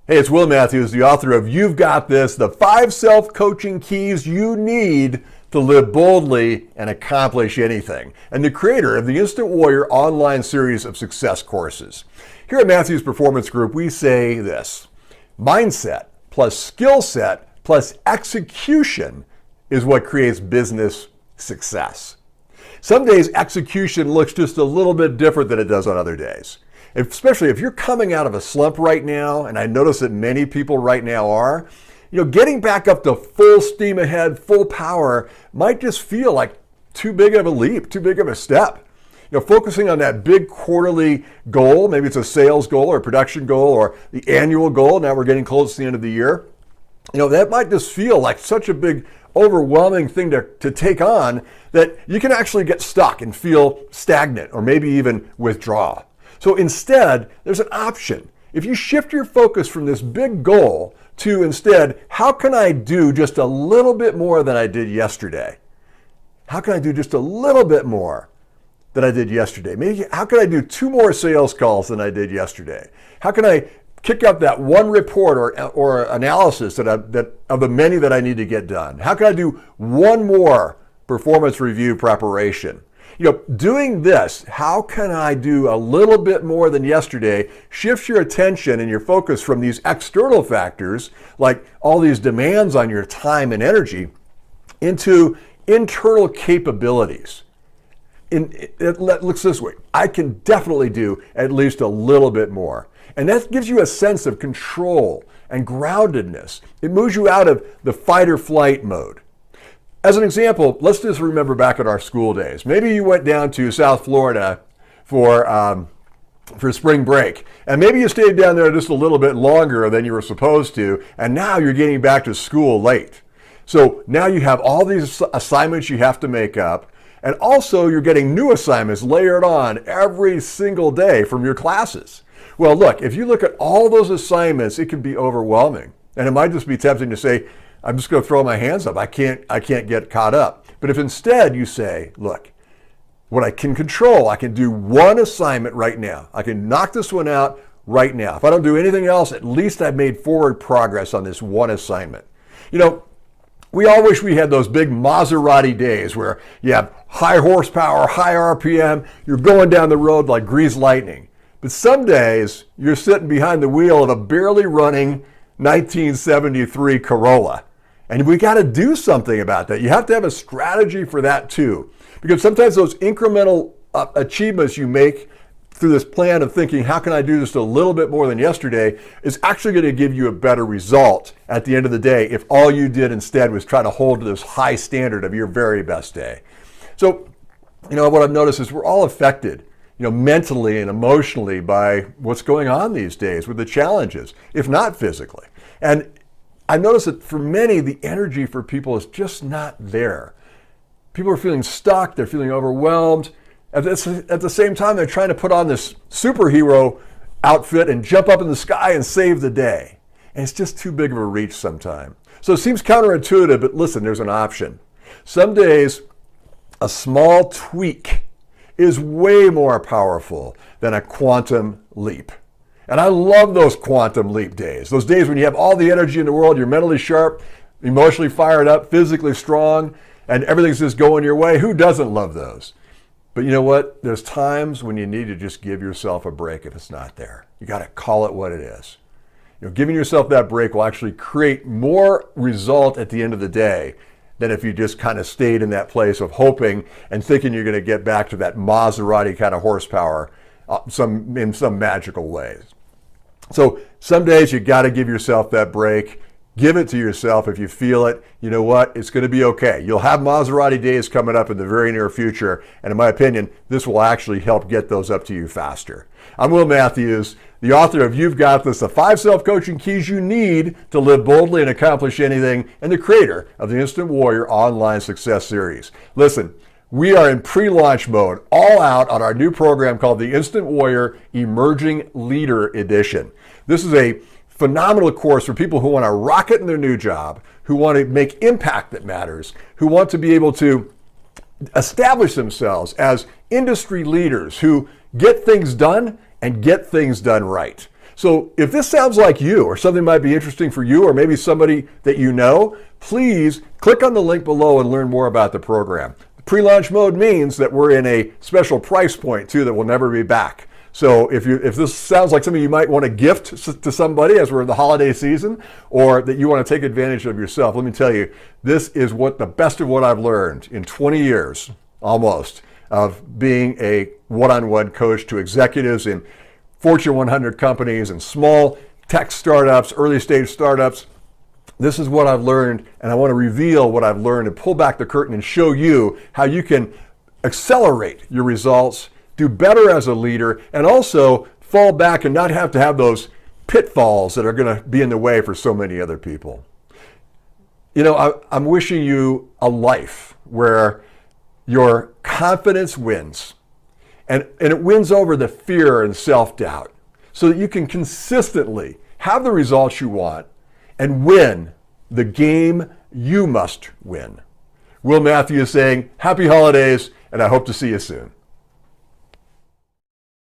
Hey, it's Will Matthews, the author of You've Got This, the 5 self-coaching keys you need to live boldly and accomplish anything, and the creator of the Instant Warrior online series of success courses. Here at Matthews Performance Group, we say this: mindset plus skill set plus execution is what creates business success. Some days execution looks just a little bit different than it does on other days. Especially if you're coming out of a slump right now, and I notice that many people right now are, getting back up to full steam ahead, full power might just feel like too big of a leap, too big of a step. Focusing on that big quarterly goal, maybe it's a sales goal or a production goal or the annual goal, now we're getting close to the end of the year, that might just feel like such a big, overwhelming thing to take on that you can actually get stuck and feel stagnant or maybe even withdraw. So instead, there's an option. If you shift your focus from this big goal to instead, how can I do just a little bit more than I did yesterday? How can I do just a little bit more than I did yesterday? Maybe how can I do 2 more sales calls than I did yesterday? How can I kick up that one report or analysis of the many that I need to get done? How can I do 1 more performance review preparation? Doing this, how can I do a little bit more than yesterday, shifts your attention and your focus from these external factors, like all these demands on your time and energy, into internal capabilities. It looks this way: I can definitely do at least a little bit more. And that gives you a sense of control and groundedness. It moves you out of the fight or flight mode. As an example, let's just remember back at our school days. Maybe you went down to South Florida for spring break, and maybe you stayed down there just a little bit longer than you were supposed to, and now you're getting back to school late. So now you have all these assignments you have to make up, and also you're getting new assignments layered on every single day from your classes. Well, look, if you look at all those assignments, it can be overwhelming, and it might just be tempting to say, I'm just going to throw my hands up. I can't get caught up. But if instead you say, look, what I can control, I can do 1 assignment right now. I can knock this one out right now. If I don't do anything else, at least I've made forward progress on this 1 assignment. We all wish we had those big Maserati days where you have high horsepower, high RPM, you're going down the road like greased lightning. But some days you're sitting behind the wheel of a barely running 1973 Corolla. And we got to do something about that. You have to have a strategy for that too. Because sometimes those incremental achievements you make through this plan of thinking, how can I do just a little bit more than yesterday, is actually going to give you a better result at the end of the day if all you did instead was try to hold to this high standard of your very best day. So, what I've noticed is we're all affected, mentally and emotionally by what's going on these days with the challenges, if not physically. And I noticed that for many, the energy for people is just not there. People are feeling stuck, they're feeling overwhelmed. At the same time, they're trying to put on this superhero outfit and jump up in the sky and save the day. And it's just too big of a reach sometimes. So it seems counterintuitive, but listen, there's an option. Some days, a small tweak is way more powerful than a quantum leap. And I love those quantum leap days. Those days when you have all the energy in the world, you're mentally sharp, emotionally fired up, physically strong, and everything's just going your way. Who doesn't love those? But you know what? There's times when you need to just give yourself a break if it's not there. You got to call it what it is. Giving yourself that break will actually create more result at the end of the day than if you just kind of stayed in that place of hoping and thinking you're going to get back to that Maserati kind of horsepower in some magical ways. So some days you got to give yourself that break. Give it to yourself if you feel it. You know what? It's going to be okay. You'll have Maserati days coming up in the very near future. And in my opinion, this will actually help get those up to you faster. I'm Will Matthews, the author of You've Got This, the 5 self-coaching keys you need to live boldly and accomplish anything, and the creator of the Instant Warrior online success series. Listen, we are in pre-launch mode, all out on our new program called the Instant Warrior Emerging Leader Edition. This is a phenomenal course for people who want to rocket in their new job, who want to make impact that matters, who want to be able to establish themselves as industry leaders who get things done and get things done right. So if this sounds like you, or something might be interesting for you, or maybe somebody that you know, please click on the link below and learn more about the program. Pre-launch mode means that we're in a special price point too that will never be back. So if this sounds like something you might want to gift to somebody as we're in the holiday season, or that you want to take advantage of yourself, let me tell you, this is the best of what I've learned in 20 years, almost, of being a one-on-one coach to executives in Fortune 100 companies and small tech startups, early stage startups. This is what I've learned, and I want to reveal what I've learned and pull back the curtain and show you how you can accelerate your results, do better as a leader, and also fall back and not have to have those pitfalls that are going to be in the way for so many other people. You know, I'm wishing you a life where your confidence wins, and it wins over the fear and self-doubt, so that you can consistently have the results you want and win the game you must win. Will Matthews saying, happy holidays, and I hope to see you soon.